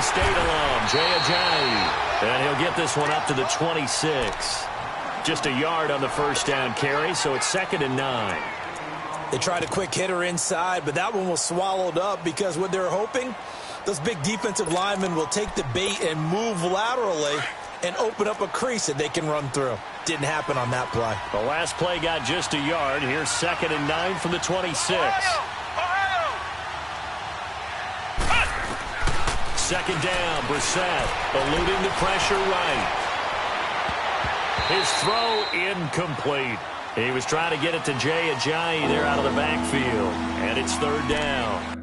State alum, Jay Ajayi. And he'll get this one up to the 26. Just a yard on the first down carry, so it's 2nd and 9. They tried a quick hitter inside, but that one was swallowed up because what they're hoping, those big defensive linemen will take the bait and move laterally and open up a crease that they can run through. Didn't happen on that play. The last play got just a yard. Here's 2nd and 9 from the 26. Second down, Brissett eluding the pressure right. His throw incomplete. He was trying to get it to Jay Ajayi there out of the backfield. And it's 3rd down.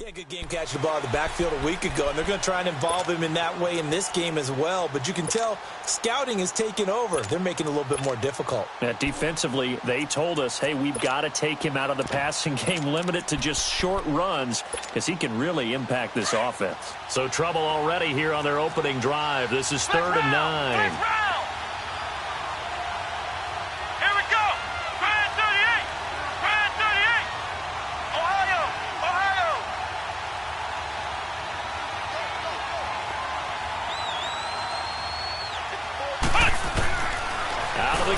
Yeah, good game catching the ball in the backfield a week ago, and they're going to try and involve him in that way in this game as well. But you can tell scouting is taking over. They're making it a little bit more difficult. Defensively, they told us, hey, we've got to take him out of the passing game, limit it to just short runs, because he can really impact this offense. So trouble already here on their opening drive. This is 3rd and 9.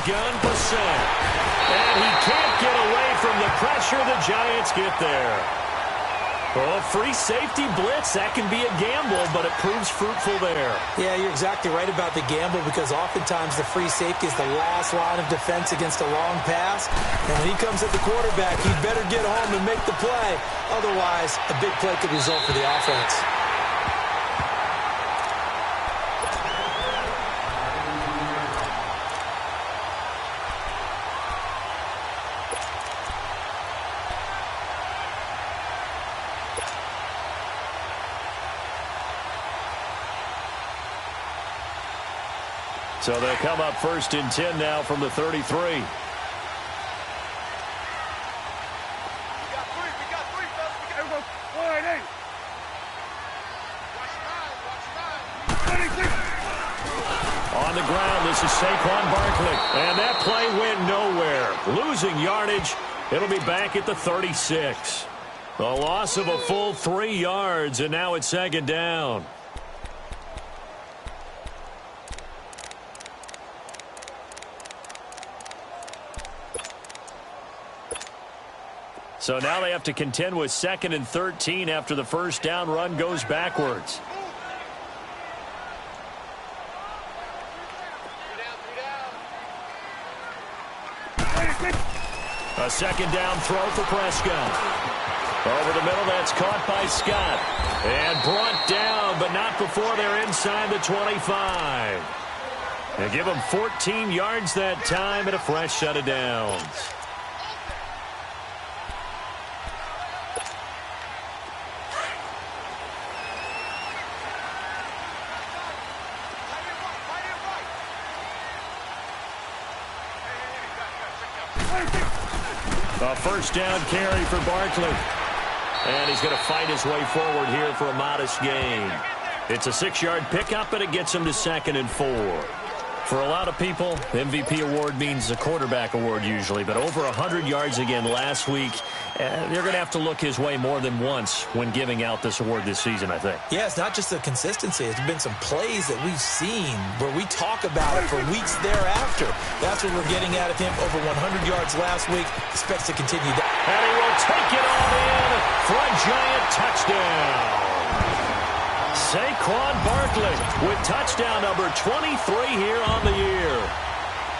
Gun Brissett. And he can't get away from the pressure. The Giants get there. Well, a free safety blitz, that can be a gamble, but it proves fruitful there. Yeah, you're exactly right about the gamble because oftentimes the free safety is the last line of defense against a long pass. And when he comes at the quarterback, he'd better get home and make the play. Otherwise, a big play could result for the offense. So they'll come up 1st and 10 now from the 33. We got three, fellas. Here we go. 188. On the ground, this is Saquon Barkley. And that play went nowhere. Losing yardage. It'll be back at the 36. A loss of a full 3 yards, and now it's 2nd down. So now they have to contend with 2nd and 13 after the first down run goes backwards. A 2nd down throw for Prescott. Over the middle, that's caught by Scott. And brought down, but not before they're inside the 25. They give them 14 yards that time and a fresh set of downs. A first down carry for Barkley. And he's going to fight his way forward here for a modest gain. It's a 6-yard pickup, and it gets him to 2nd and 4. For a lot of people, MVP award means a quarterback award usually, but over 100 yards again last week. They're going to have to look his way more than once when giving out this award this season, I think. Yeah, it's not just the consistency. It's been some plays that we've seen where we talk about it for weeks thereafter. That's what we're getting out of him. Over 100 yards last week. Expects to continue that. And he will take it all in for a giant touchdown. Saquon Barkley with touchdown number 23 here on the year.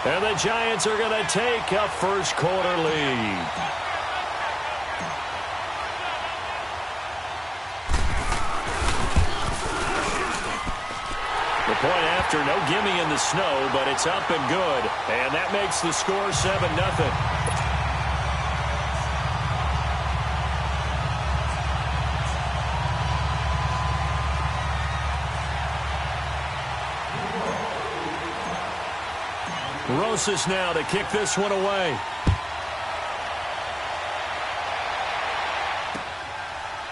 And the Giants are going to take a first quarter lead. The point after, no gimme in the snow, but it's up and good. And that makes the score 7-0. Rosas now to kick this one away.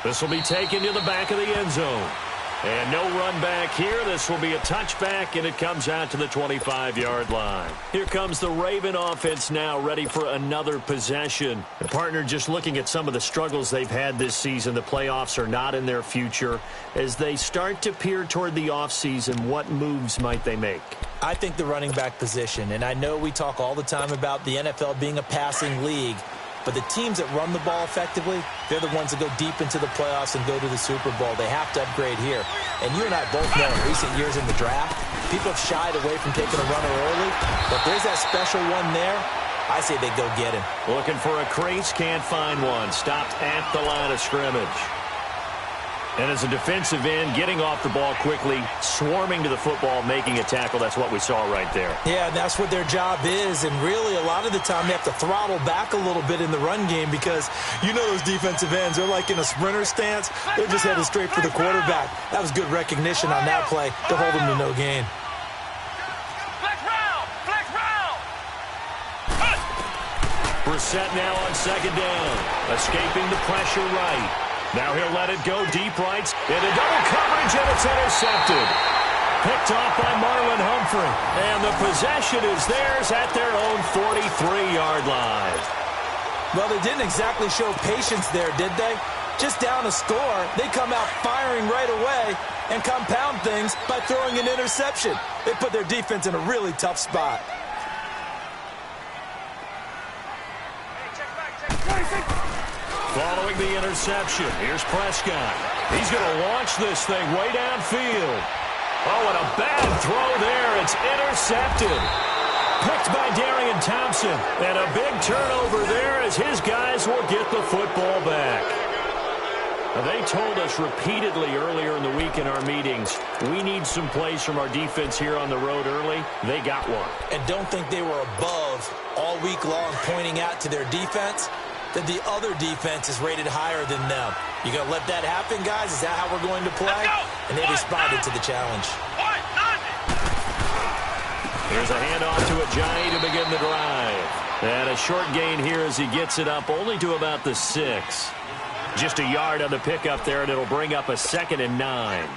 This will be taken to the back of the end zone. And no run back here. This will be a touchback, and it comes out to the 25-yard line. Here comes the Raven offense now, ready for another possession. The partner just looking at some of the struggles they've had this season. The playoffs are not in their future. As they start to peer toward the offseason, what moves might they make? I think the running back position, and I know we talk all the time about the NFL being a passing league, but the teams that run the ball effectively, they're the ones that go deep into the playoffs and go to the Super Bowl. They have to upgrade here. And you and I both know in recent years in the draft, people have shied away from taking a runner early, but there's that special one there. I say they go get him. Looking for a crease, can't find one. Stopped at the line of scrimmage. And as a defensive end, getting off the ball quickly, swarming to the football, making a tackle, that's what we saw right there. Yeah, that's what their job is, and really a lot of the time they have to throttle back a little bit in the run game because you know those defensive ends, they're like in a sprinter stance. They're just headed straight for the quarterback. That was good recognition on that play to hold them to no gain. Flex round! Flex round! Brissett now on second down, escaping the pressure right. Now he'll let it go deep right into double coverage, and it's intercepted. Picked off by Marlon Humphrey. And the possession is theirs at their own 43-yard line. Well, they didn't exactly show patience there, did they? Just down a score, they come out firing right away and compound things by throwing an interception. They put their defense in a really tough spot. Following the interception, here's Prescott. He's going to launch this thing way downfield. Oh, and a bad throw there. It's intercepted. Picked by Darian Thompson. And a big turnover there as his guys will get the football back. Now, they told us repeatedly earlier in the week in our meetings, we need some plays from our defense here on the road early. They got one. And don't think they were above all week long pointing out to their defense that the other defense is rated higher than them. You going to let that happen, guys? Is that how we're going to play? And they responded to the challenge. Here's a handoff to Ajayi to begin the drive. And a short gain here as he gets it up only to about the 6. Just a yard on the pickup there, and it'll bring up a 2nd and 9.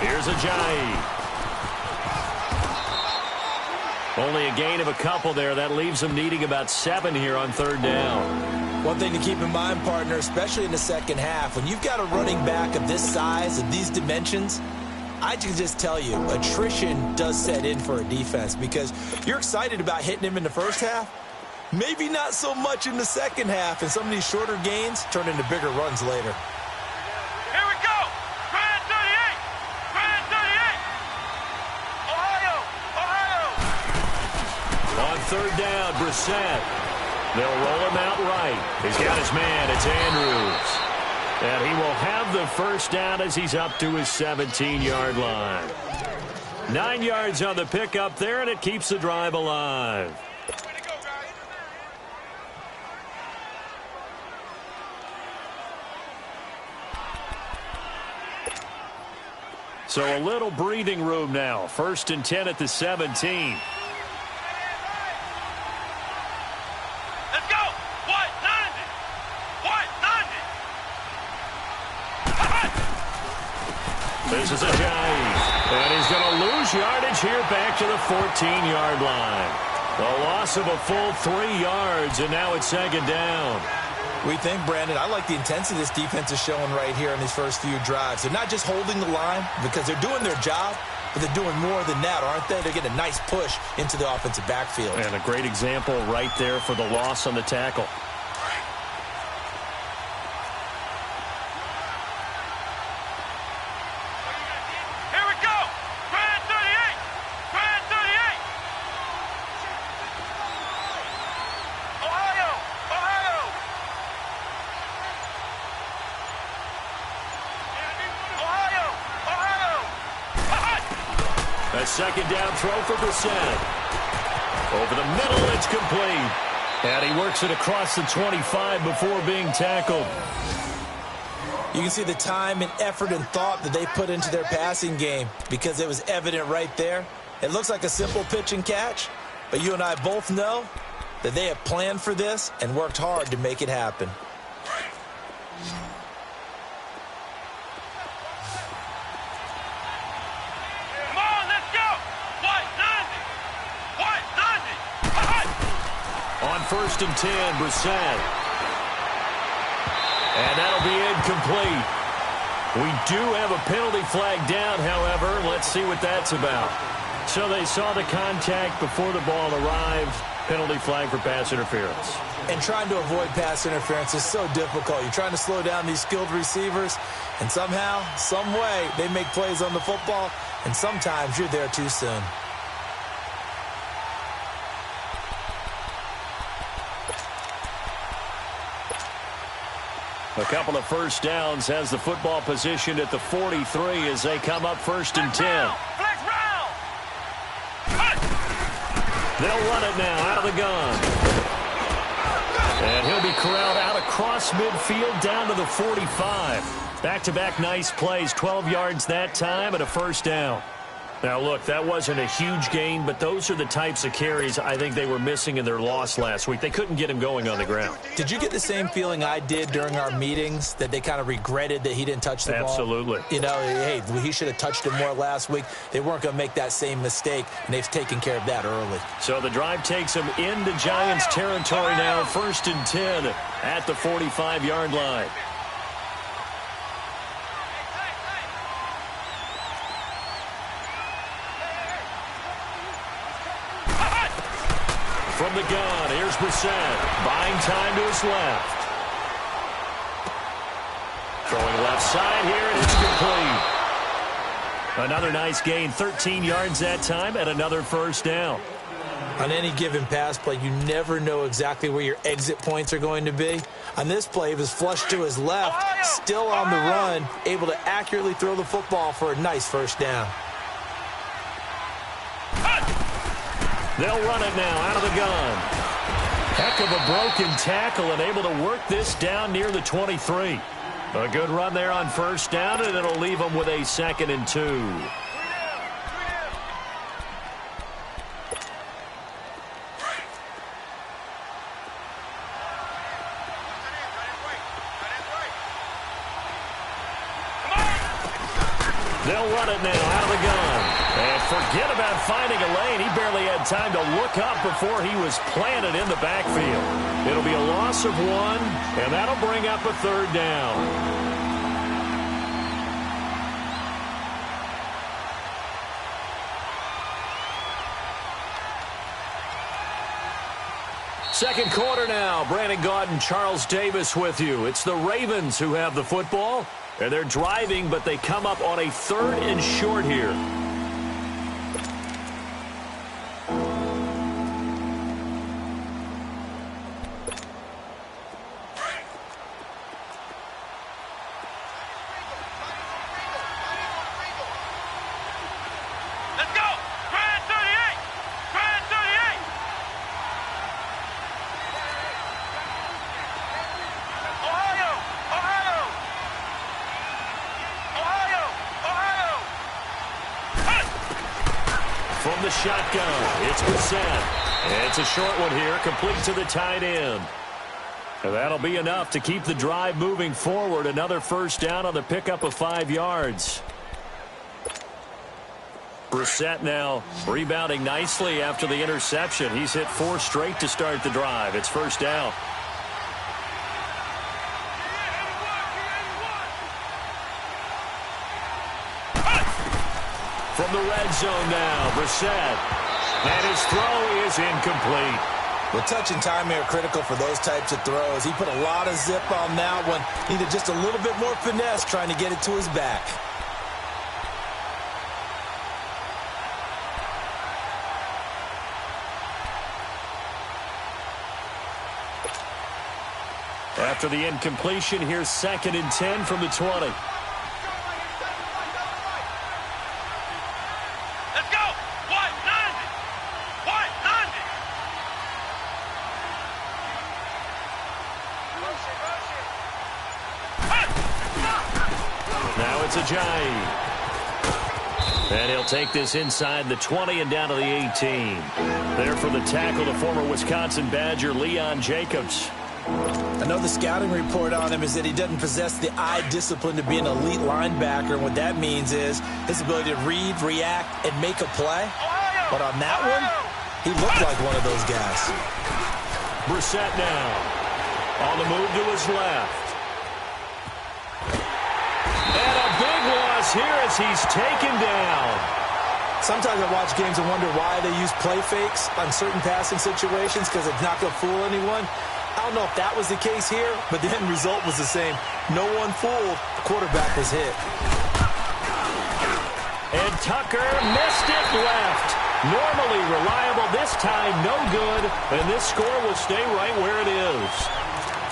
Here's Ajayi. Only a gain of a couple there. That leaves them needing about 7 here on 3rd down. One thing to keep in mind, partner, especially in the second half, when you've got a running back of this size, of these dimensions, I can just tell you, attrition does set in for a defense because you're excited about hitting him in the first half. Maybe not so much in the second half, and some of these shorter gains turn into bigger runs later. On 3rd down, Brissett. They'll roll him out right. He's got his man. It's Andrews. And he will have the first down as he's up to his 17-yard line. 9 yards on the pickup there, and it keeps the drive alive. So a little breathing room now. 1st and 10 at the 17. This is Ajayi, and he's going to lose yardage here back to the 14-yard line. A loss of a full 3 yards, and now it's 2nd down. We think, Brandon, I like the intensity this defense is showing right here in these first few drives. They're not just holding the line because they're doing their job, but they're doing more than that, aren't they? They're getting a nice push into the offensive backfield. And a great example right there for the loss on the tackle. A second down throw for Brissett. Over the middle, it's complete. And he works it across the 25 before being tackled. You can see the time and effort and thought that they put into their passing game because it was evident right there. It looks like a simple pitch and catch, but you and I both know that they have planned for this and worked hard to make it happen. Come on, let's go. White, does it? White, does it? On 1st and 10, Brissett. And that'll be incomplete. We do have a penalty flag down, however. Let's see what that's about. So they saw the contact before the ball arrived. Penalty flag for pass interference. And trying to avoid pass interference is so difficult. You're trying to slow down these skilled receivers, and somehow, some way, they make plays on the football, and sometimes you're there too soon. A couple of first downs, has the football positioned at the 43 as they come up 1st and 10. Flex round. They'll run it now out of the gun. And he'll be corralled out across midfield down to the 45. Back-to-back nice plays, 12 yards that time and a first down. Now, look, that wasn't a huge gain, but those are the types of carries I think they were missing in their loss last week. They couldn't get him going on the ground. Did you get the same feeling I did during our meetings, that they kind of regretted that he didn't touch the ball? Absolutely. You know, hey, he should have touched it more last week. They weren't going to make that same mistake, and they've taken care of that early. So the drive takes them into Giants territory now, 1st and 10 at the 45-yard line. From the gun, here's Brissett, buying time to his left. Throwing left side here, and it's complete. Another nice gain, 13 yards that time, and another first down. On any given pass play, you never know exactly where your exit points are going to be. On this play, it was flushed to his left, still on the run, able to accurately throw the football for a nice first down. They'll run it now out of the gun. Heck of a broken tackle and able to work this down near the 23. A good run there on first down, and it'll leave them with a 2nd and 2. They'll run it now out of the gun. And forget about finding a lane. He barely had time to look up before he was planted in the backfield. It'll be a loss of 1, and that'll bring up a 3rd down. Second quarter now. Brandon Gaudin, Charles Davis with you. It's the Ravens who have the football, and they're driving, but they come up on a 3rd and short here. Let's go. Grand 38. Grand 38. Ohio. Ohio. Ohio. Ohio. From the shotgun, it's Brissett. It's a short one here, complete to the tight end. And that'll be enough to keep the drive moving forward. Another first down on the pickup of 5 yards. Brissett now rebounding nicely after the interception. He's hit 4 straight to start the drive. It's first down. From the red zone now, Brissett. And his throw is incomplete. Well, touch and timing are critical for those types of throws. He put a lot of zip on that one. Needed just a little bit more finesse trying to get it to his back. After the incompletion, here's 2nd and 10 from the 20. Let's go. Ajayi. And he'll take this inside the 20 and down to the 18. There for the tackle, the former Wisconsin Badger, Leon Jacobs. I know the scouting report on him is that he doesn't possess the eye discipline to be an elite linebacker. And what that means is his ability to read, react, and make a play. But on that one, he looked like one of those guys. Brissett now. On the move to his left. And a big loss here as he's taken down. Sometimes I watch games and wonder why they use play fakes on certain passing situations because it's not going to fool anyone. I don't know if that was the case here, but the end result was the same. No one fooled. The quarterback was hit. And Tucker missed it left. Normally reliable, this time no good. And this score will stay right where it is.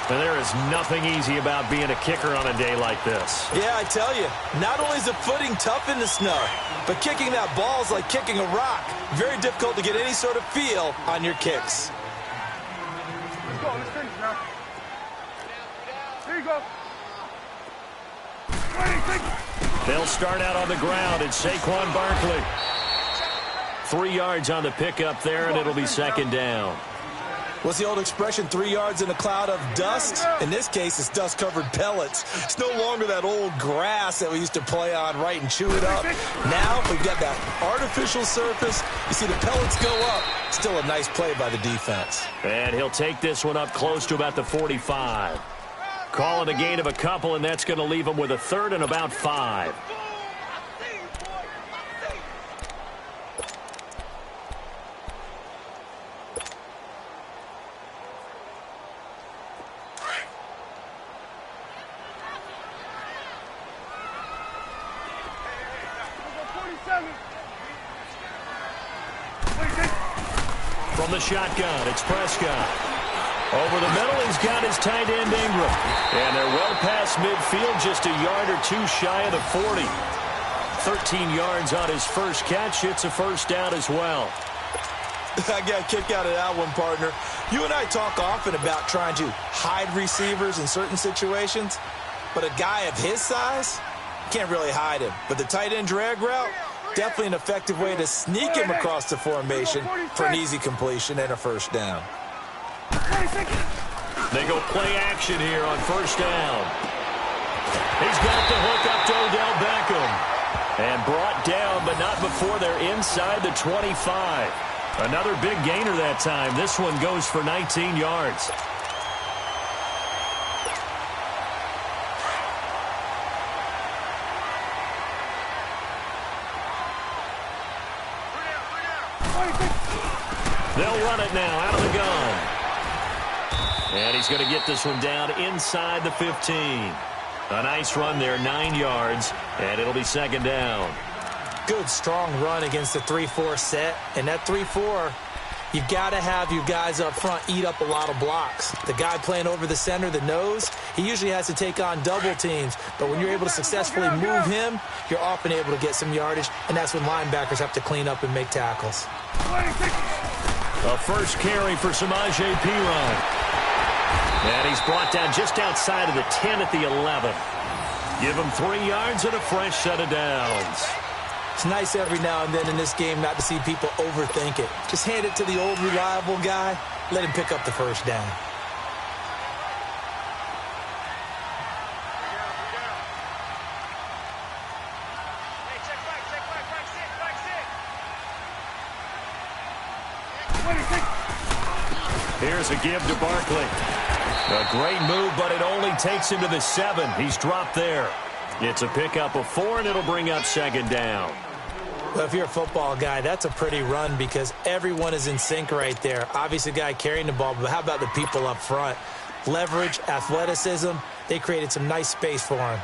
And there is nothing easy about being a kicker on a day like this. Yeah, I tell you, not only is the footing tough in the snow, but kicking that ball is like kicking a rock. Very difficult to get any sort of feel on your kicks. Let's go. Let's finish now. Here you go. They'll start out on the ground. It's Saquon Barkley. 3 yards on the pickup there, and it'll be second down. What's the old expression, 3 yards in a cloud of dust? In this case, it's dust-covered pellets. It's no longer that old grass that we used to play on, right, and chew it up. Now we've got that artificial surface. You see the pellets go up. Still a nice play by the defense. And he'll take this one up close to about the 45. Call it a gain of a couple, and that's going to leave him with a third and about 5. From the shotgun, it's Prescott. Over the middle, he's got his tight end Ingram. And they're well past midfield, just a yard or two shy of the 40. 13 yards on his first catch. It's a first down as well. I got a kick out of that one, partner. You and I talk often about trying to hide receivers in certain situations, but a guy of his size, can't really hide him. But the tight end drag route, definitely an effective way to sneak him across the formation for an easy completion and a first down. They go play action here on first down. He's got the hook up to Odell Beckham. And brought down, but not before they're inside the 25. Another big gainer that time. This one goes for 19 yards. They'll run it now out of the gun. And he's going to get this one down inside the 15. A nice run there, 9 yards, and it'll be second down. Good, strong run against the 3-4 set. And that 3-4, you've got to have your guys up front eat up a lot of blocks. The guy playing over the center, the nose, he usually has to take on double teams. But when you're able to successfully move him, you're often able to get some yardage, and that's when linebackers have to clean up and make tackles. A first carry for Samaje Perine. And he's brought down just outside of the 10 at the 11. Give him 3 yards and a fresh set of downs. It's nice every now and then in this game not to see people overthink it. Just hand it to the old reliable guy. Let him pick up the first down. Here's a give to Barkley. A great move, but it only takes him to the 7. He's dropped there. It's a pickup of 4, and it'll bring up second down. Well, if you're a football guy, that's a pretty run because everyone is in sync right there. Obviously, the guy carrying the ball, but how about the people up front? Leverage, athleticism, they created some nice space for him.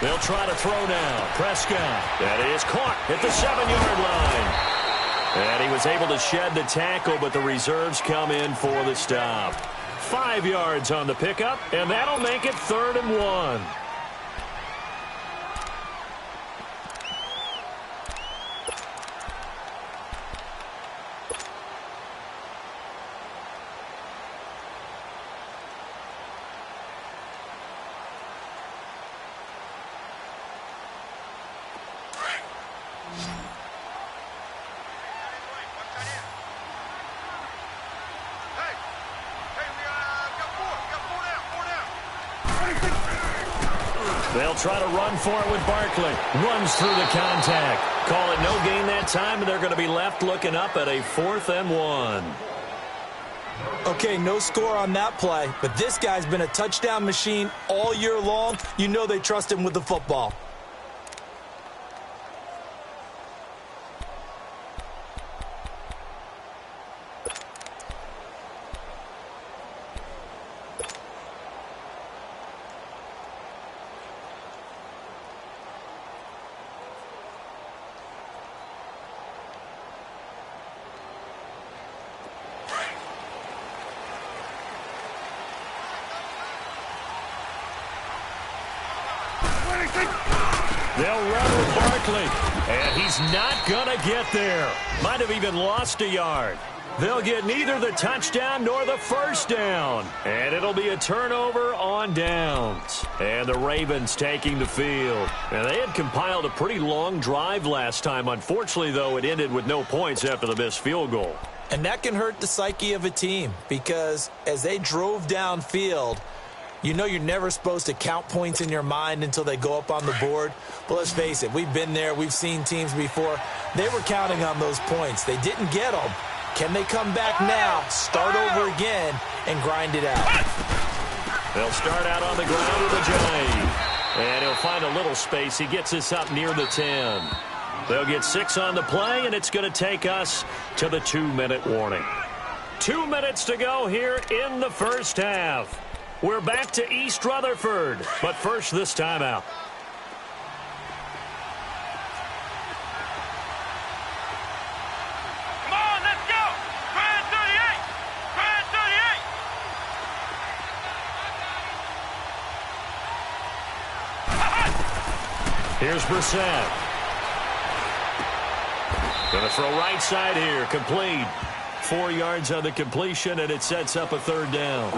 They'll try to throw now. Prescott. That is caught at the 7-yard line. And he was able to shed the tackle, but the reserves come in for the stop. 5 yards on the pickup, and that'll make it 3rd and 1. They'll try to run for it with Barkley. Runs through the contact. Call it no gain that time, and they're going to be left looking up at a 4th and 1. Okay, no score on that play, but this guy's been a touchdown machine all year long. You know they trust him with the football. They'll run with Barkley, and he's not going to get there. Might have even lost a yard. They'll get neither the touchdown nor the first down, and it'll be a turnover on downs. And the Ravens taking the field. And they had compiled a pretty long drive last time. Unfortunately, though, it ended with no points after the missed field goal. And that can hurt the psyche of a team because as they drove downfield, you know you're never supposed to count points in your mind until they go up on the board. But let's face it, we've been there. We've seen teams before. They were counting on those points. They didn't get them. Can they come back now, start over again, and grind it out? They'll start out on the ground with a J. And he'll find a little space. He gets us up near the 10. They'll get 6 on the play, and it's going to take us to the 2-minute warning. 2 minutes to go here in the first half. We're back to East Rutherford, but first this timeout. Come on, let's go! Grand 38! Grand 38! Here's Brissett. Going to throw right side here, complete. 4 yards on the completion, and it sets up a 3rd down.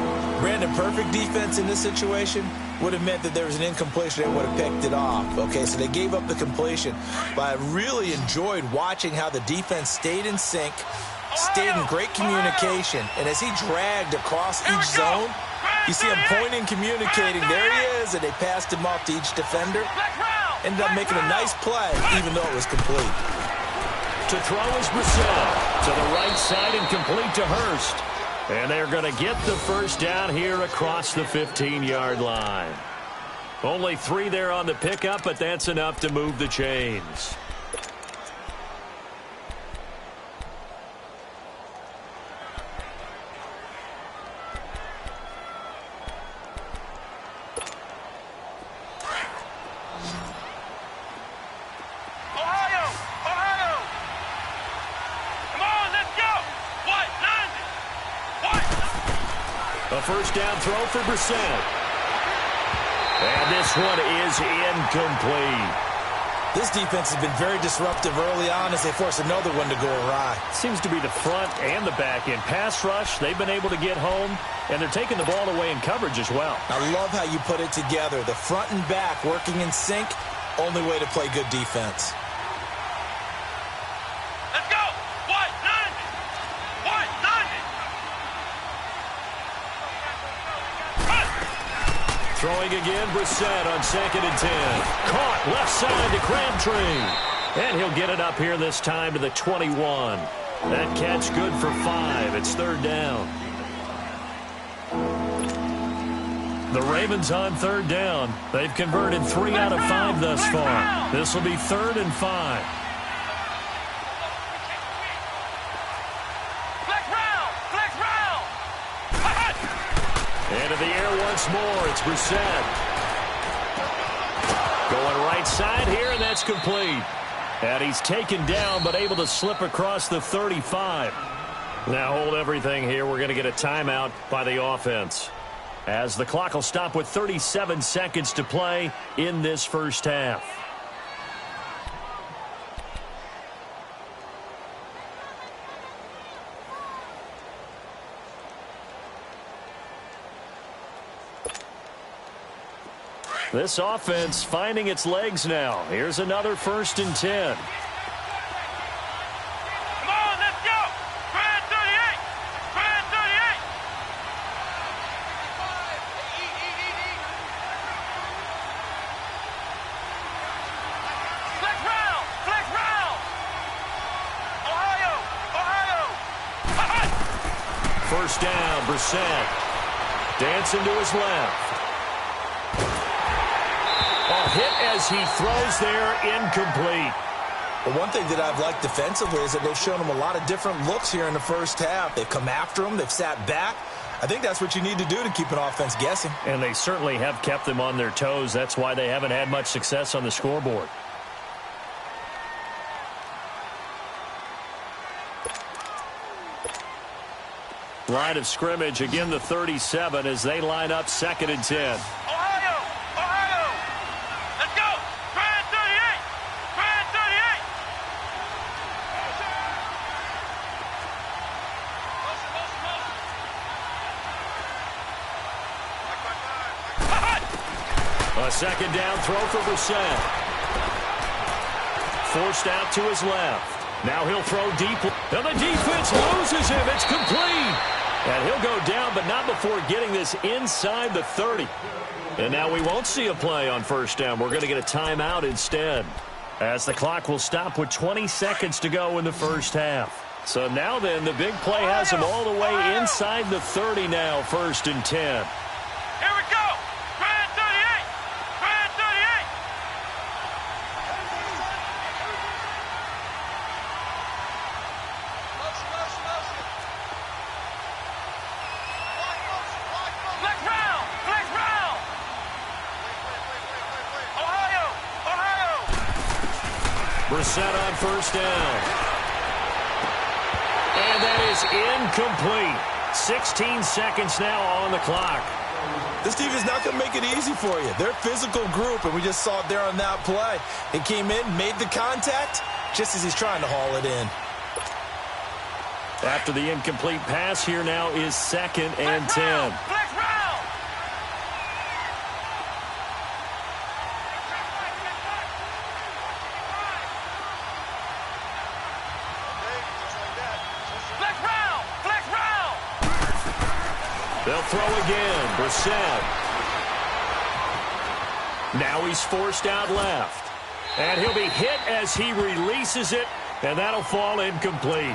Brandon, perfect defense in this situation would have meant that there was an incompletion. They would have picked it off. Okay, so they gave up the completion. But I really enjoyed watching how the defense stayed in sync, stayed in great communication. And as he dragged across each zone, you see him pointing, communicating. There he is, and they passed him off to each defender. Ended up making a nice play, even though it was complete. To throw is Brissett. To the right side and complete to Hurst. And they're going to get the first down here across the 15-yard line. Only 3 there on the pickup, but that's enough to move the chains. A first down throw for Brissett. And this one is incomplete. This defense has been very disruptive early on as they force another one to go awry. Seems to be the front and the back end. Pass rush, they've been able to get home, and they're taking the ball away in coverage as well. I love how you put it together. The front and back working in sync, only way to play good defense. Let's go! White 90! White 90! Throwing again, Brissett on 2nd and 10. Caught left side to Crabtree. And he'll get it up here this time to the 21. That catch good for 5. It's 3rd down. The Ravens on 3rd down. They've converted 3 out of 5 thus far. This will be 3rd and 5. Into the air once more. It's Brissett. Going right side here, and that's complete. And he's taken down, but able to slip across the 35. Now hold everything here. We're going to get a timeout by the offense, as the clock will stop with 37 seconds to play in this first half. This offense finding its legs now. Here's another 1st and 10. Come on, let's go! Grand 38! Grand 38! first down. Brissett dancing to his left. A hit as he throws there, incomplete. Well, one thing that I've liked defensively is that they've shown him a lot of different looks here in the first half. They've come after him. They've sat back. I think that's what you need to do to keep an offense guessing. And they certainly have kept them on their toes. That's why they haven't had much success on the scoreboard. Line of scrimmage, again the 37 as they line up 2nd and 10. Ohio! Ohio! Let's go! Grand 38! Grand 38! A 2nd down throw for Brissett. Forced out to his left. Now he'll throw deep. And the defense loses him. It's complete. And he'll go down, but not before getting this inside the 30. And now we won't see a play on first down. We're going to get a timeout instead, as the clock will stop with 20 seconds to go in the first half. So now then, the big play has him all the way inside the 30 now, 1st and 10. Here we go! Grand 38! Grand 38! Flex round! Flex round! Ohio! Ohio! Brissett on first down. And that is incomplete. 16 seconds now on the clock. This team is not going to make it easy for you. They're a physical group, and we just saw it there on that play. He came in, made the contact, just as he's trying to haul it in. After the incomplete pass, here now is 2nd and 10. Flex round! Flex round! Flex round! They'll throw again. Brissett. Now he's forced out left. And he'll be hit as he releases it, and that'll fall incomplete.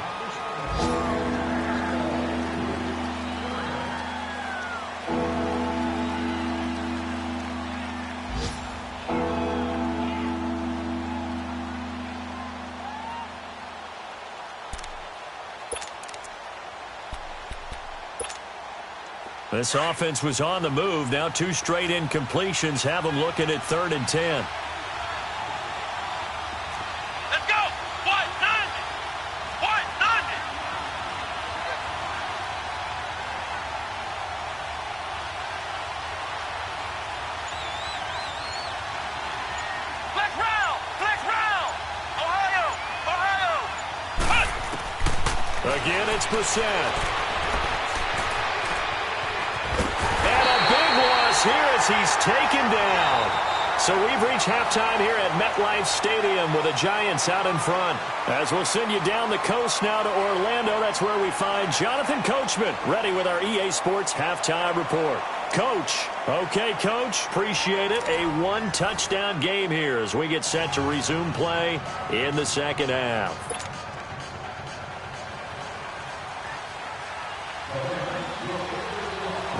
This offense was on the move. Now 2 straight incompletions have them looking at 3rd and 10. Let's go! White 90! White 90! Flex round! Flex round! Ohio! Ohio! Again, it's Brissett. Here as he's taken down. So we've reached halftime here at MetLife Stadium with the Giants out in front. As we'll send you down the coast now to Orlando, that's where we find Jonathan Coachman ready with our EA Sports halftime report. Coach. Okay, Coach. Appreciate it. A 1-touchdown game here as we get set to resume play in the second half.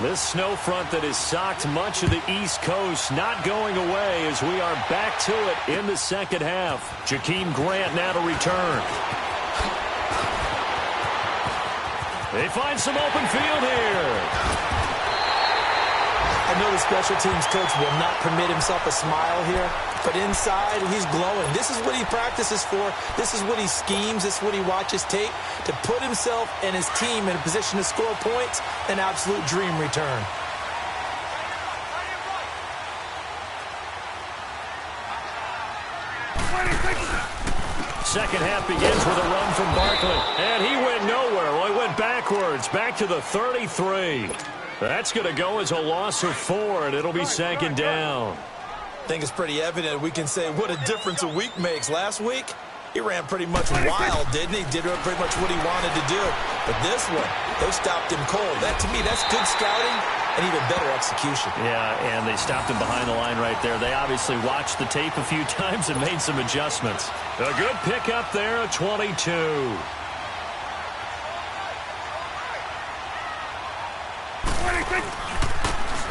This snow front that has socked much of the East Coast not going away as we are back to it in the second half. Jakeem Grant now to return. They find some open field here. I know the special teams coach will not permit himself a smile here, but inside he's glowing. This is what he practices for. This is what he schemes. This is what he watches tape to put himself and his team in a position to score points. An absolute dream return. Second half begins with a run from Barkley, and he went nowhere. Well, he went backwards, back to the 33. That's going to go as a loss of 4, and it'll be 2nd down. I think it's pretty evident we can say what a difference a week makes. Last week, he ran pretty much wild, didn't he? Did pretty much what he wanted to do. But this one, they stopped him cold. That, to me, that's good scouting and even better execution. Yeah, and they stopped him behind the line right there. They obviously watched the tape a few times and made some adjustments. A good pickup there, a 22.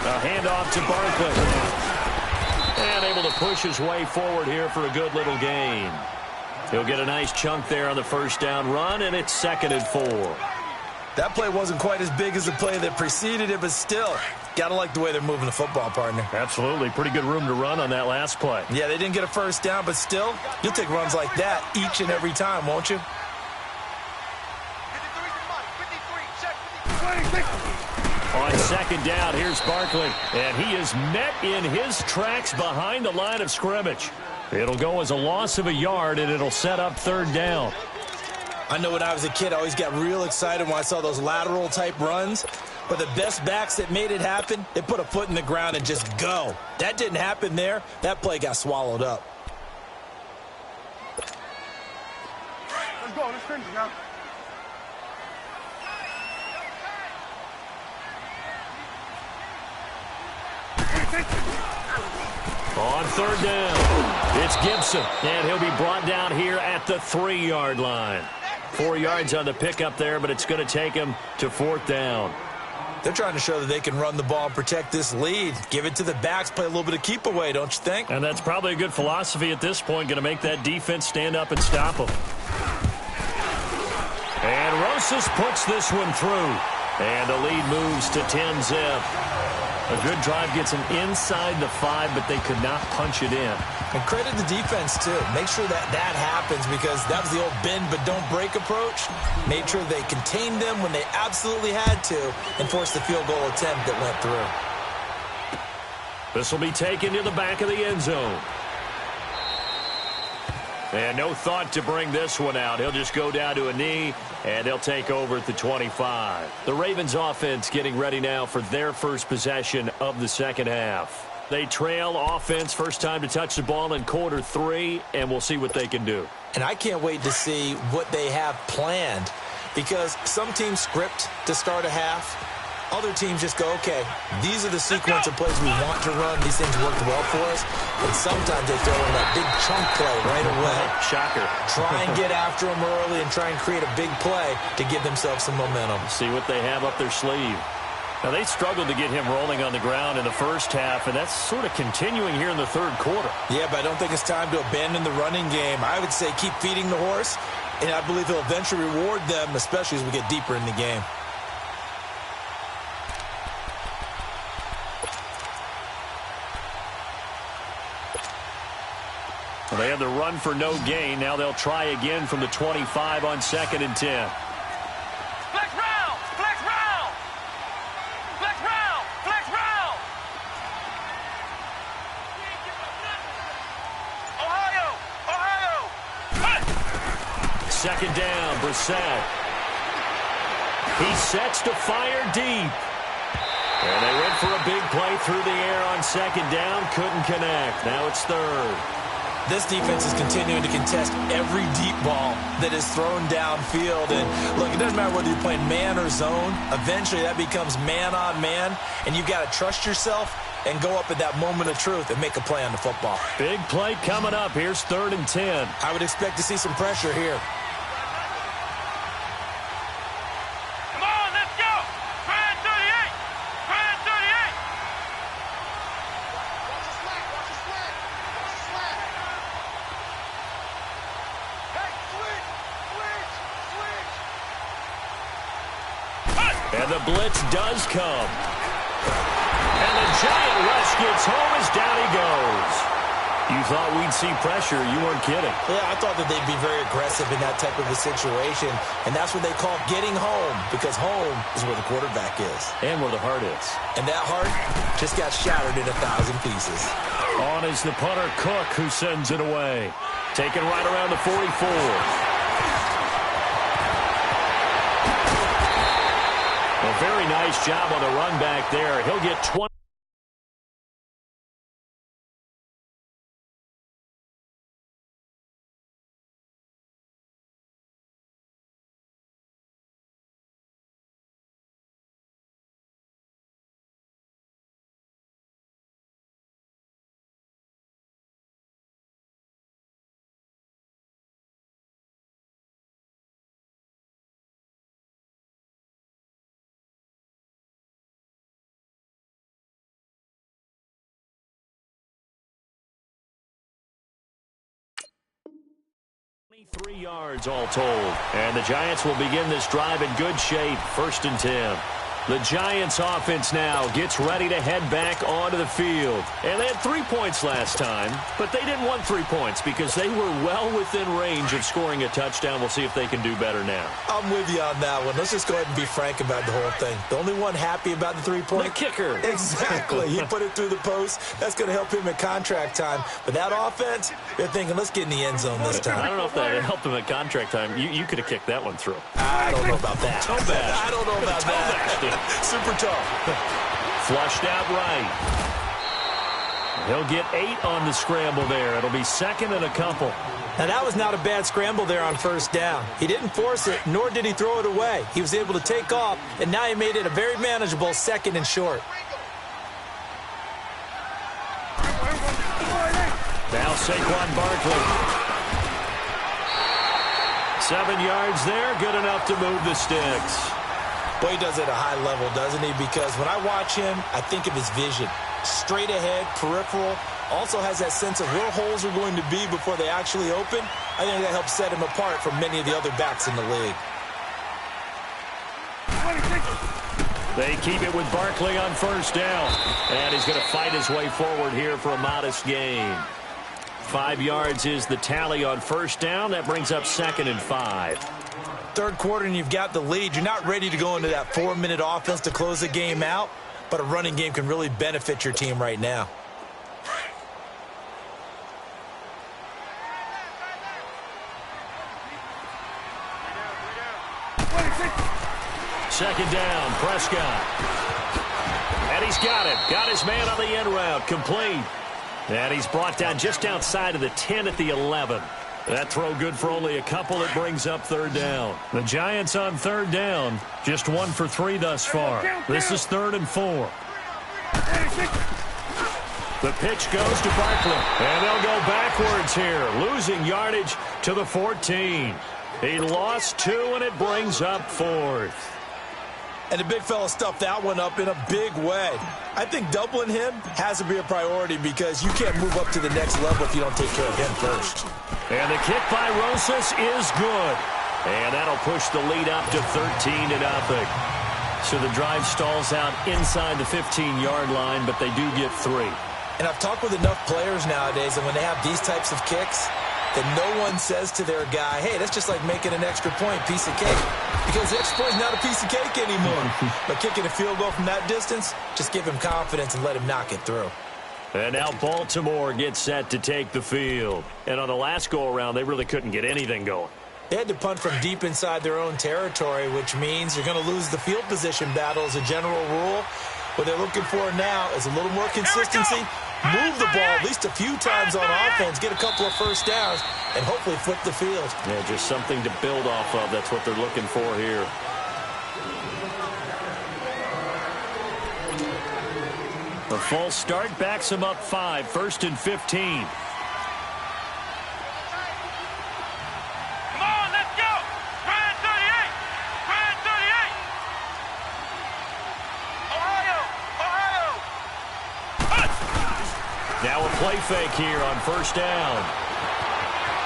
A handoff to Barkley. And able to push his way forward here for a good little gain. He'll get a nice chunk there on the first down run, and it's 2nd and 4. That play wasn't quite as big as the play that preceded it, but still, got to like the way they're moving the football, partner. Absolutely. Pretty good room to run on that last play. Yeah, they didn't get a first down, but still, you'll take runs like that each and every time, won't you? On 2nd down, here's Barkley, and he is met in his tracks behind the line of scrimmage. It'll go as a loss of a yard, and it'll set up 3rd down. I know when I was a kid, I always got real excited when I saw those lateral-type runs. But the best backs that made it happen, they put a foot in the ground and just go. That didn't happen there. That play got swallowed up. Let's go. Let's finish now. On 3rd down, it's Gibson, and he'll be brought down here at the 3-yard line. 4 yards on the pickup there, but it's going to take him to 4th down. They're trying to show that they can run the ball and protect this lead. Give it to the backs, play a little bit of keep away, don't you think? And that's probably a good philosophy at this point, going to make that defense stand up and stop them. And Rosas puts this one through, and the lead moves to 10-zip. A good drive gets them inside the 5, but they could not punch it in. And credit the defense, too. Make sure that that happens because that was the old bend but don't break approach. Made sure they contained them when they absolutely had to and forced the field goal attempt that went through. This will be taken to the back of the end zone. And no thought to bring this one out. He'll just go down to a knee, and they'll take over at the 25. The Ravens offense getting ready now for their first possession of the second half. They trail offense, first time to touch the ball in quarter 3, and we'll see what they can do. And I can't wait to see what they have planned because some teams script to start a half. Other teams just go, okay, these are the sequence of plays we want to run. These things worked well for us. And sometimes they throw in that big chunk play right away. Shocker. Try and get after them early and try and create a big play to give themselves some momentum. See what they have up their sleeve. Now, they struggled to get him rolling on the ground in the first half, and that's sort of continuing here in the 3rd quarter. Yeah, but I don't think it's time to abandon the running game. I would say keep feeding the horse, and I believe he'll eventually reward them, especially as we get deeper in the game. Well, they had the run for no gain. Now they'll try again from the 25 on 2nd and 10. Flex round! Flex round! Flex round! Flex round! Ohio! Ohio! Hey! 2nd down, Brissett. He sets to fire deep. And they went for a big play through the air on 2nd down. Couldn't connect. Now it's 3rd. This defense is continuing to contest every deep ball that is thrown downfield. And, look, it doesn't matter whether you're playing man or zone. Eventually, that becomes man on man, and you've got to trust yourself and go up at that moment of truth and make a play on the football. Big play coming up. Here's 3rd and 10. I would expect to see some pressure here. Come on, let's go! Grand 38! Grand 38! Watch the slack! Watch the slack! Watch the slack! Hey, switch! Switch! Switch! And the blitz does come. And the giant rush gets home as down he goes. You thought we'd see pressure. You weren't kidding. Yeah, I thought that they'd be very aggressive in that type of a situation. And that's what they call getting home, because home is where the quarterback is. And where the heart is. And that heart just got shattered in 1,000 pieces. On is the punter, Cook, who sends it away. Taken right around the 44. A very nice job on the run back there. He'll get 20. 23 yards all told. And the Giants will begin this drive in good shape. 1st and 10. The Giants offense now gets ready to head back onto the field. And they had 3 points last time, but they didn't want 3 points because they were well within range of scoring a touchdown. We'll see if they can do better now. I'm with you on that one. Let's just go ahead and be frank about the whole thing. The only one happy about the 3-point? The kicker. Exactly. He put it through the post. That's going to help him at contract time. But that offense, they're thinking, let's get in the end zone this time. I don't know if that helped him at contract time. You could have kicked that one through. I don't know about that. Toe bash. I don't know about that. Super tough. Flushed out right. He'll get 8 on the scramble there. It'll be 2nd and a couple. Now, that was not a bad scramble there on 1st down. He didn't force it, nor did he throw it away. He was able to take off, and now he made it a very manageable 2nd and short. Now Saquon Barkley. 7 yards there, good enough to move the sticks. Boy, he does it at a high level, doesn't he? Because when I watch him, I think of his vision. Straight ahead, peripheral, also has that sense of where holes are going to be before they actually open. I think that helps set him apart from many of the other backs in the league. They keep it with Barkley on 1st down. And he's going to fight his way forward here for a modest gain. 5 yards is the tally on 1st down. That brings up 2nd and 5. 3rd quarter and you've got the lead. You're not ready to go into that 4-minute offense to close the game out, but a running game can really benefit your team right now. Second down, Prescott. And he's got it. Got his man on the end route, complete. And he's brought down just outside of the 10 at the 11. That throw good for only a couple. It brings up 3rd down. The Giants on 3rd down, just 1 for 3 thus far. This is 3rd and 4. The pitch goes to Barkley, and they'll go backwards here, losing yardage to the 14. He lost 2, and it brings up 4th. And the big fella stuffed that one up in a big way. I think doubling him has to be a priority because you can't move up to the next level if you don't take care of him first. And the kick by Rosas is good. And that'll push the lead up to 13-0. So the drive stalls out inside the 15-yard line, but they do get 3. And I've talked with enough players nowadays, and when they have these types of kicks, that no one says to their guy, hey, that's just like making an extra point, piece of cake. Because the extra point is not a piece of cake anymore. But kicking a field goal from that distance, just give him confidence and let him knock it through. And now Baltimore gets set to take the field. And on the last go-around, they really couldn't get anything going. They had to punt from deep inside their own territory, which means you're going to lose the field position battle as a general rule. What they're looking for now is a little more consistency. Move the ball at least a few times on offense, get a couple of 1st downs, and hopefully flip the field. Yeah, just something to build off of. That's what they're looking for here. A false start backs him up 5, 1st and 15. Come on, let's go. Try and 38. Try and 38. Ohio. Now a play fake here on 1st down.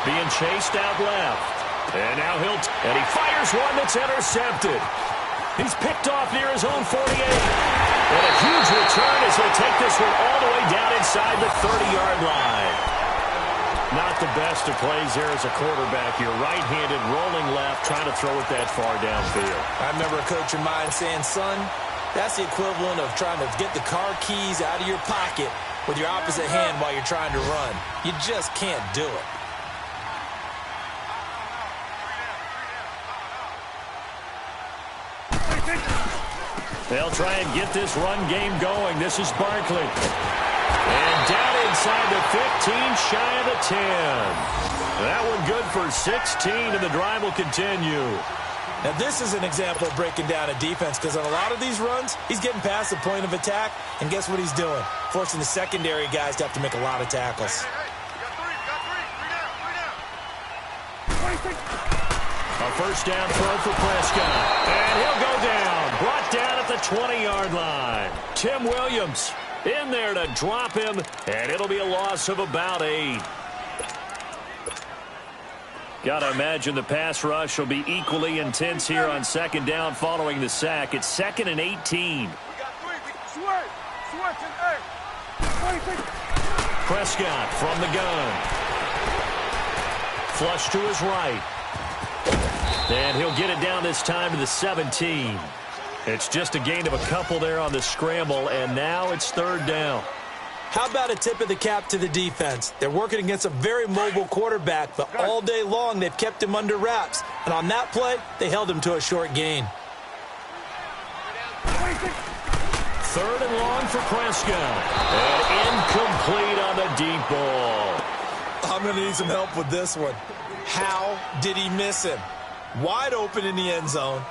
Being chased out left. And now and he fires one that's intercepted. He's picked off near his own 48. And a huge return as he'll take this one all the way down inside the 30-yard line. Not the best of plays there as a quarterback. You're right-handed, rolling left, trying to throw it that far downfield. I remember a coach of mine saying, son, that's the equivalent of trying to get the car keys out of your pocket with your opposite hand while you're trying to run. You just can't do it. They'll try and get this run game going. This is Barkley. And down inside the 15, shy of the 10. That one good for 16, and the drive will continue. Now, this is an example of breaking down a defense because on a lot of these runs, he's getting past the point of attack, and guess what he's doing? Forcing the secondary guys to have to make a lot of tackles. A 1st down throw for Prescott. And he'll go down. Brought down at the 20-yard line. Tim Williams in there to drop him, and it'll be a loss of about 8. Got to imagine the pass rush will be equally intense here on second down following the sack. It's 2nd and 18. Prescott from the gun. Flush to his right. And he'll get it down this time to the 17. It's just a gain of a couple there on the scramble, and now it's 3rd down. How about a tip of the cap to the defense? They're working against a very mobile quarterback, but all day long they've kept him under wraps. And on that play, they held him to a short gain. 3rd and long for Prescott. And incomplete on the deep ball. I'm going to need some help with this one. How did he miss him? Wide open in the end zone.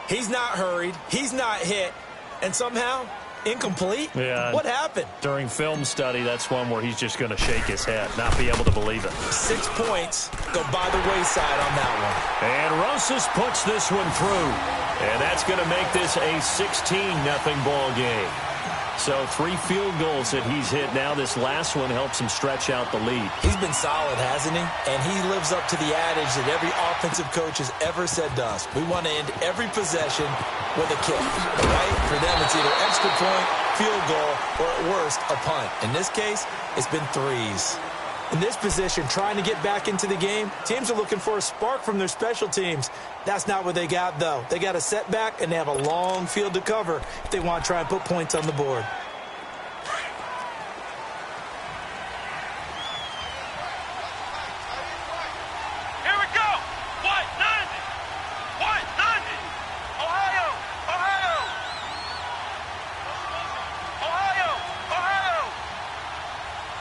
He's not hurried. He's not hit. And somehow, incomplete? Yeah. What happened? During film study, that's one where he's just going to shake his head, not be able to believe it. 6 points go by the wayside on that one. And Rosas puts this one through. And that's going to make this a 16-0 ball game. So 3 field goals that he's hit now. This last one helps him stretch out the lead. He's been solid, hasn't he? And he lives up to the adage that every offensive coach has ever said to us. We want to end every possession with a kick, right? For them, it's either extra point, field goal, or at worst, a punt. In this case, it's been 3s. In this position, trying to get back into the game, teams are looking for a spark from their special teams. That's not what they got, though. They got a setback, and they have a long field to cover if they want to try and put points on the board. Here we go. White 90. White 90. Ohio. Ohio. Ohio. Ohio.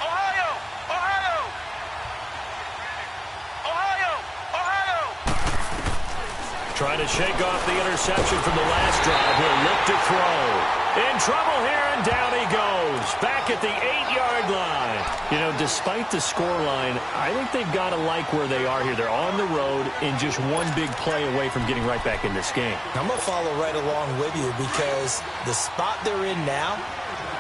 Ohio. Ohio. Ohio. Ohio. Trying to shake off the interception from the last drive. He'll look to throw. In trouble here, and down he goes. Back at the 8-yard line. You know, despite the scoreline, I think they've got to like where they are here. They're on the road in just one big play away from getting right back in this game. I'm going to follow right along with you because the spot they're in now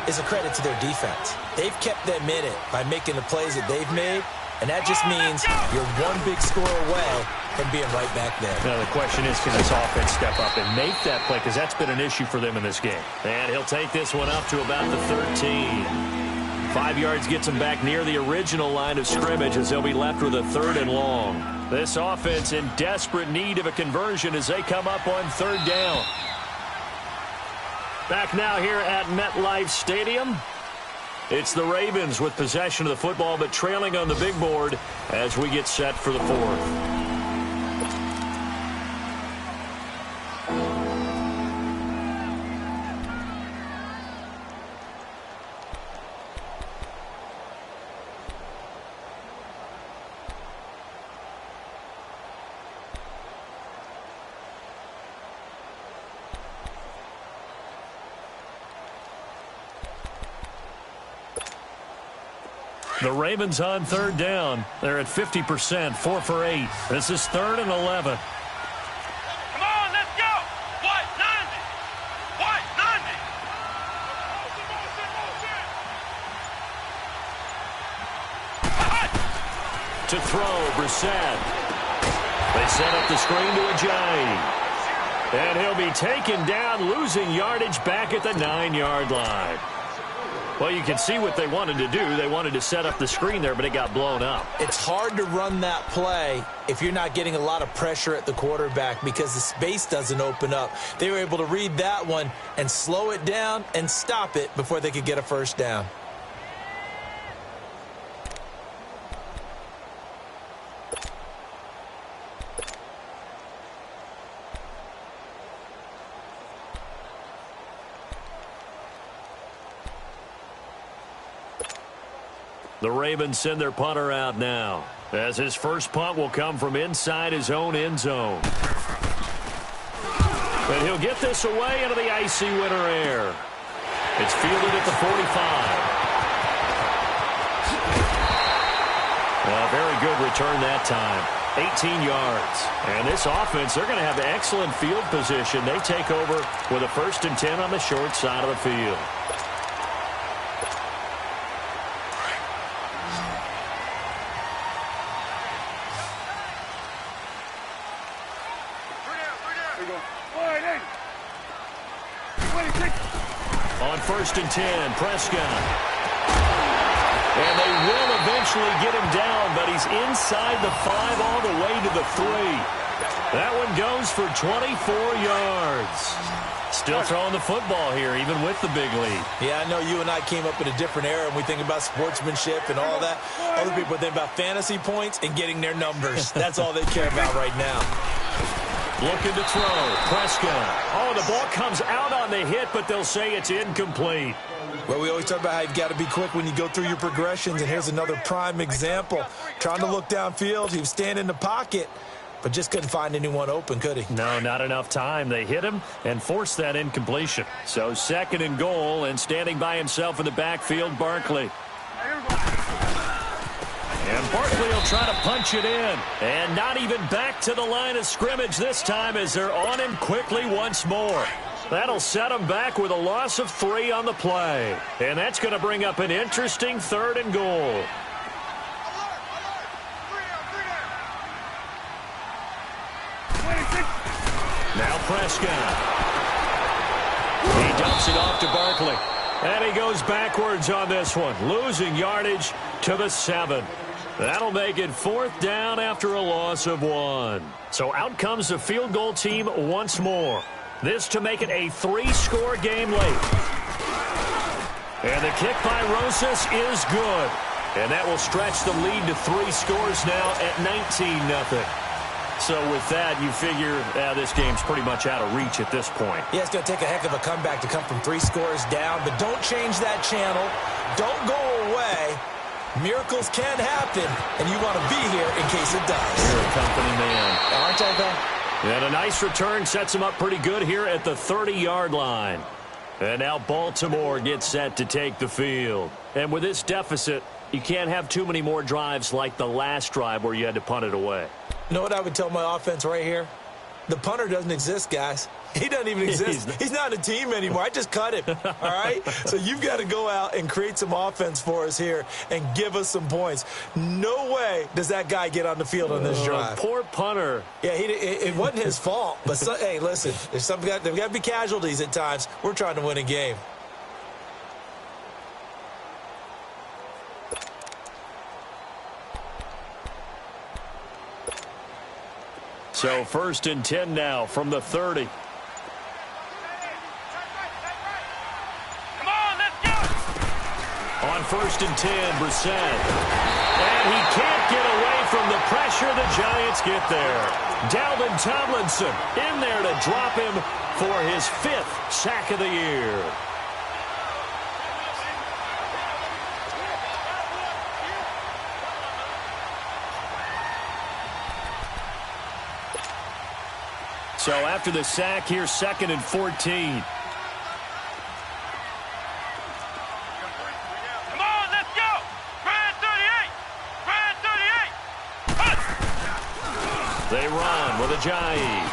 is a credit to their defense. They've kept them in it by making the plays that they've made, and that just means you're one big score away from being right back there. Now, the question is, can this offense step up and make that play? Because that's been an issue for them in this game. And he'll take this one up to about the 13. 5 yards gets him back near the original line of scrimmage as they'll be left with a 3rd and long. This offense in desperate need of a conversion as they come up on 3rd down. Back now here at MetLife Stadium. It's the Ravens with possession of the football, but trailing on the big board as we get set for the 4th. The Ravens on 3rd down. They're at 50%, 4 for 8. This is 3rd and 11. Come on, let's go. White 90. White 90. To throw, Brissett. They set up the screen to Ajayi. And he'll be taken down, losing yardage back at the 9-yard line. Well, you can see what they wanted to do. They wanted to set up the screen there, but it got blown up. It's hard to run that play if you're not getting a lot of pressure at the quarterback because the space doesn't open up. They were able to read that one and slow it down and stop it before they could get a 1st down. The Ravens send their punter out now, as his first punt will come from inside his own end zone. But he'll get this away into the icy winter air. It's fielded at the 45. A very good return that time. 18 yards. And this offense, they're going to have excellent field position. They take over with a 1st and 10 on the short side of the field. On 1st and 10, Prescott. And they will eventually get him down, but he's inside the 5 all the way to the 3. That one goes for 24 yards. Still throwing the football here, even with the big lead. Yeah, I know you and I came up in a different era, and we think about sportsmanship and all that. Other people think about fantasy points and getting their numbers. That's all they care about right now. Looking to throw. Prescott. Oh, the ball comes out on the hit, but they'll say it's incomplete. Well, we always talk about how you've got to be quick when you go through your progressions, and here's another prime example. Trying to look downfield, he was standing in the pocket, but just couldn't find anyone open, could he? No, not enough time. They hit him and forced that incompletion. So 2nd and goal, and standing by himself in the backfield, Barkley. And Barkley will try to punch it in. And not even back to the line of scrimmage this time as they're on him quickly once more. That'll set him back with a loss of 3 on the play. And that's going to bring up an interesting 3rd and goal. Now Prescott. He dumps it off to Barkley. And he goes backwards on this one, losing yardage to the 7. That'll make it 4th down after a loss of 1. So out comes the field goal team once more. This to make it a 3-score game late. And the kick by Rosas is good. And that will stretch the lead to 3 scores now at 19-0. So with that, you figure this game's pretty much out of reach at this point. Yeah, it's going to take a heck of a comeback to come from 3 scores down, but don't change that channel. Don't go away. Miracles can happen, and you want to be here in case it does. You're a company man. Aren't I, though? And a nice return sets him up pretty good here at the 30-yard line. And now Baltimore gets set to take the field. And with this deficit, you can't have too many more drives like the last drive where you had to punt it away. You know what I would tell my offense right here? The punter doesn't exist, guys. He doesn't even exist. He's not a team anymore. I just cut him, all right? So you've got to go out and create some offense for us here and give us some points. No way does that guy get on the field on this drive. Poor punter. Yeah, it wasn't his fault. But, hey, listen, there's got to be casualties at times. We're trying to win a game. So 1st and 10 now from the 30. Come on, let's go! On 1st and 10, Brissett. And he can't get away from the pressure. The Giants get there. Dalvin Tomlinson in there to drop him for his 5th sack of the year. So after the sack, here's 2nd and 14. Come on, let's go! Brand 38! Brand 38! Push! They run with Ajayi.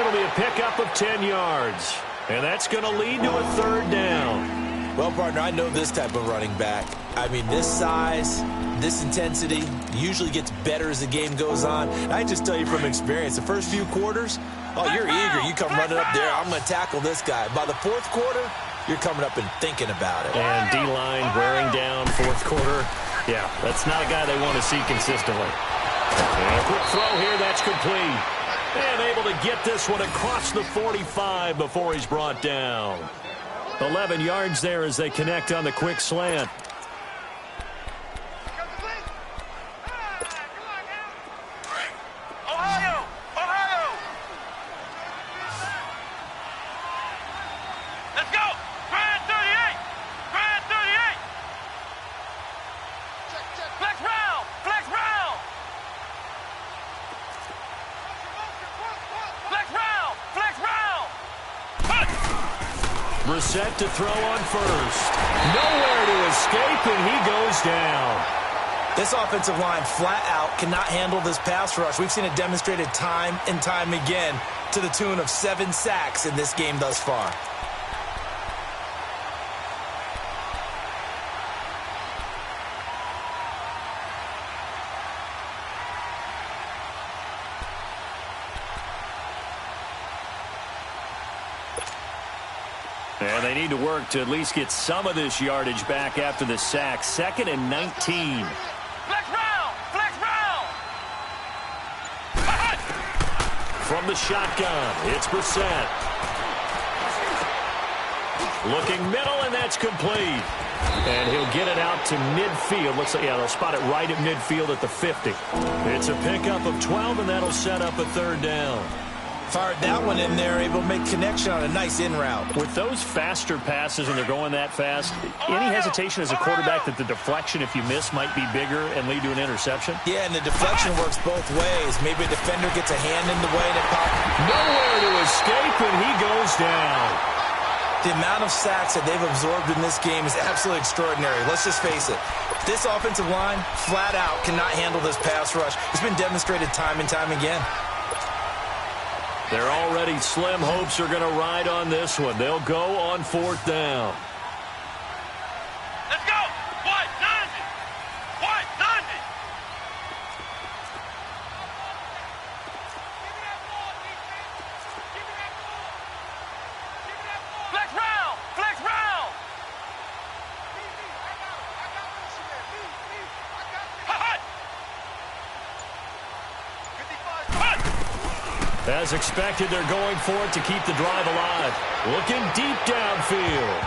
It'll be a pickup of 10 yards. And that's going to lead to a 3rd down. Well, partner, I know this type of running back. I mean, this size, this intensity usually gets better as the game goes on. And I just tell you from experience, the first few quarters, oh, you're eager. You come running up there, I'm going to tackle this guy. By the 4th quarter, you're coming up and thinking about it. And D-line wearing down 4th quarter. Yeah, that's not a guy they want to see consistently. And a quick throw here, that's complete. And able to get this one across the 45 before he's brought down. 11 yards there as they connect on the quick slant. Ohio! Ohio! Let's go! Brand 38! Brand 38! Flex round! Flex round! Flex round! Flex round! Push! Brissett to throw on 1st. Nowhere to escape, and he goes down. This offensive line flat out cannot handle this pass rush. We've seen it demonstrated time and time again to the tune of 7 sacks in this game thus far. And they need to work to at least get some of this yardage back after the sack. 2nd and 19. Flex round! Flex round! From the shotgun, it's Brissett. Looking middle, and that's complete. And he'll get it out to midfield. Looks like, yeah, they'll spot it right at midfield at the 50. It's a pickup of 12, and that'll set up a 3rd down. Fired that one in there, able to make connection on a nice in route. With those faster passes and they're going that fast, any hesitation as a quarterback that the deflection, if you miss, might be bigger and lead to an interception? Yeah, and the deflection works both ways. Maybe a defender gets a hand in the way and it pops. Nowhere to escape, and he goes down. The amount of sacks that they've absorbed in this game is absolutely extraordinary. Let's just face it. This offensive line, flat out, cannot handle this pass rush. It's been demonstrated time and time again. Their already slim hopes are going to ride on this one. They'll go on 4th down. Let's go! What? None! What? None! Flex round! Flex round! As expected, they're going for it to keep the drive alive. Looking deep downfield.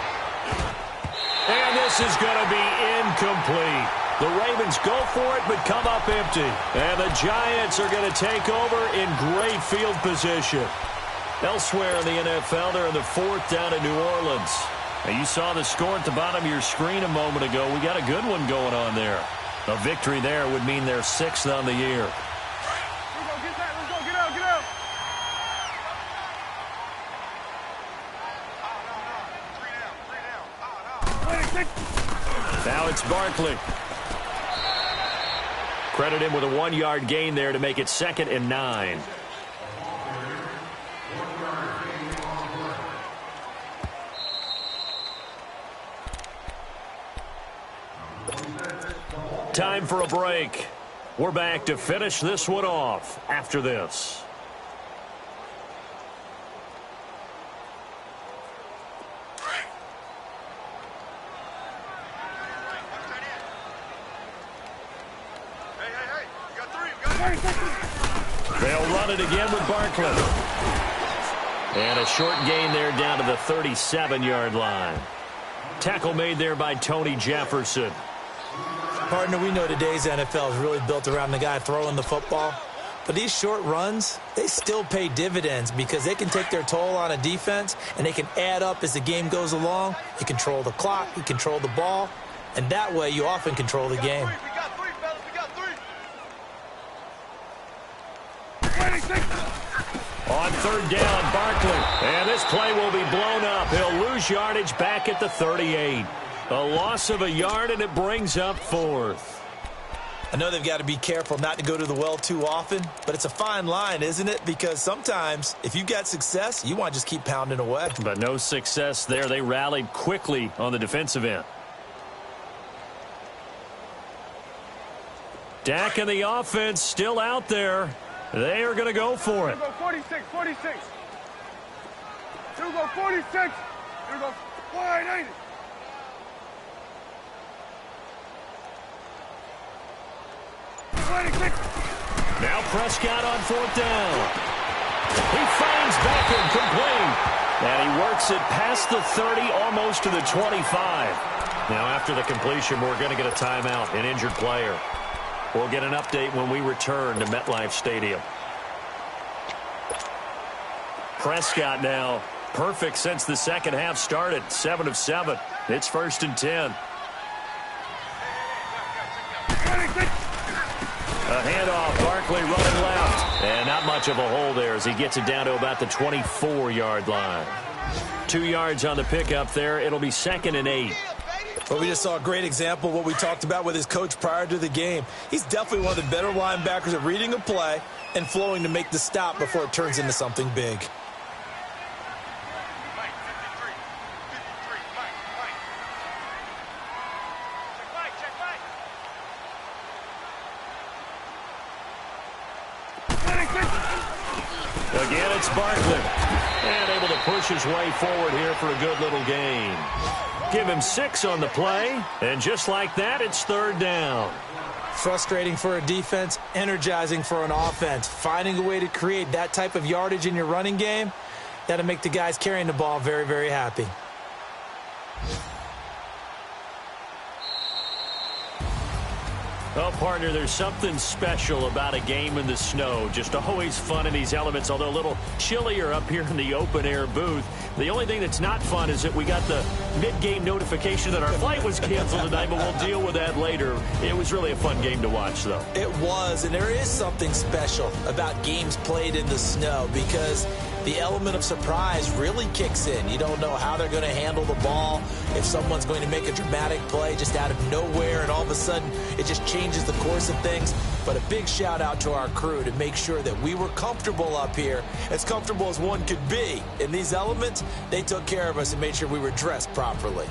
And this is going to be incomplete. The Ravens go for it, but come up empty. And the Giants are going to take over in great field position. Elsewhere in the NFL, they're in the 4th down in New Orleans. Now, you saw the score at the bottom of your screen a moment ago. We got a good one going on there. A victory there would mean they're 6th on the year. Now it's Barkley. Credit him with a 1-yard gain there to make it 2nd and 9. Time for a break. We're back to finish this one off after this. They'll run it again with Barkley. And a short gain there down to the 37-yard line. Tackle made there by Tony Jefferson. Partner, we know today's NFL is really built around the guy throwing the football. But these short runs, they still pay dividends because they can take their toll on a defense, and they can add up as the game goes along. You control the clock, you control the ball, and that way you often control the game. On 3rd down, Barkley. And this play will be blown up. He'll lose yardage back at the 38. A loss of a yard, and it brings up 4th. I know they've got to be careful not to go to the well too often, but it's a fine line, isn't it? Because sometimes, if you've got success, you want to just keep pounding away. But no success there. They rallied quickly on the defensive end. Dak and the offense still out there. They are going to go for it. Go 46, 46. Two go 46. Here go 180. Now Prescott on 4th down. He finds Beckham complete. And he works it past the 30, almost to the 25. Now after the completion, we're going to get a timeout, an injured player. We'll get an update when we return to MetLife Stadium. Prescott now perfect since the second half started. 7 of 7. It's 1st and 10. A handoff, Barkley running left. And not much of a hole there as he gets it down to about the 24-yard line. 2 yards on the pickup there. It'll be 2nd and 8. Well, we just saw a great example of what we talked about with his coach prior to the game. He's definitely one of the better linebackers at reading a play and flowing to make the stop before it turns into something big. Again, it's Barkley. And able to push his way forward here for a good little gain. Give him 6 on the play, and just like that, it's 3rd down. Frustrating for a defense, energizing for an offense. Finding a way to create that type of yardage in your running game, that'll make the guys carrying the ball very, very happy. Well, partner, there's something special about a game in the snow. Just always fun in these elements, although a little chillier up here in the open-air booth. The only thing that's not fun is that we got the mid-game notification that our flight was canceled tonight, but we'll deal with that later. It was really a fun game to watch, though. It was, and there is something special about games played in the snow because the element of surprise really kicks in. You don't know how they're going to handle the ball, if someone's going to make a dramatic play just out of nowhere, and all of a sudden it just changes the course of things. But a big shout out to our crew to make sure that we were comfortable up here, as comfortable as one could be. In these elements, they took care of us and made sure we were dressed properly.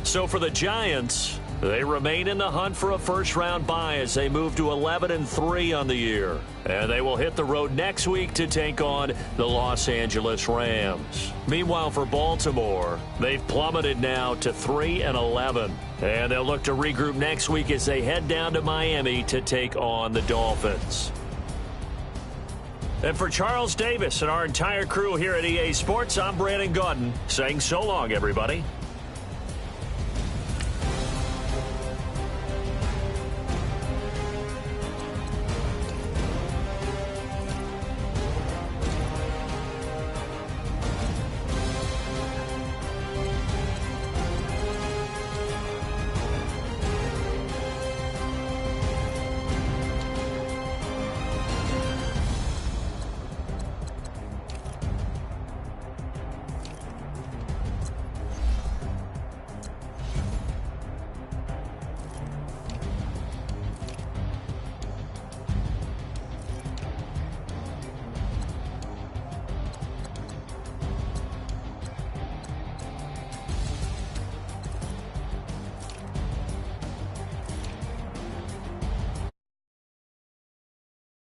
So for the Giants, they remain in the hunt for a first-round bye as they move to 11-3 on the year. And they will hit the road next week to take on the Los Angeles Rams. Meanwhile, for Baltimore, they've plummeted now to 3-11. And they'll look to regroup next week as they head down to Miami to take on the Dolphins. And for Charles Davis and our entire crew here at EA Sports, I'm Brandon Gaudin saying so long, everybody.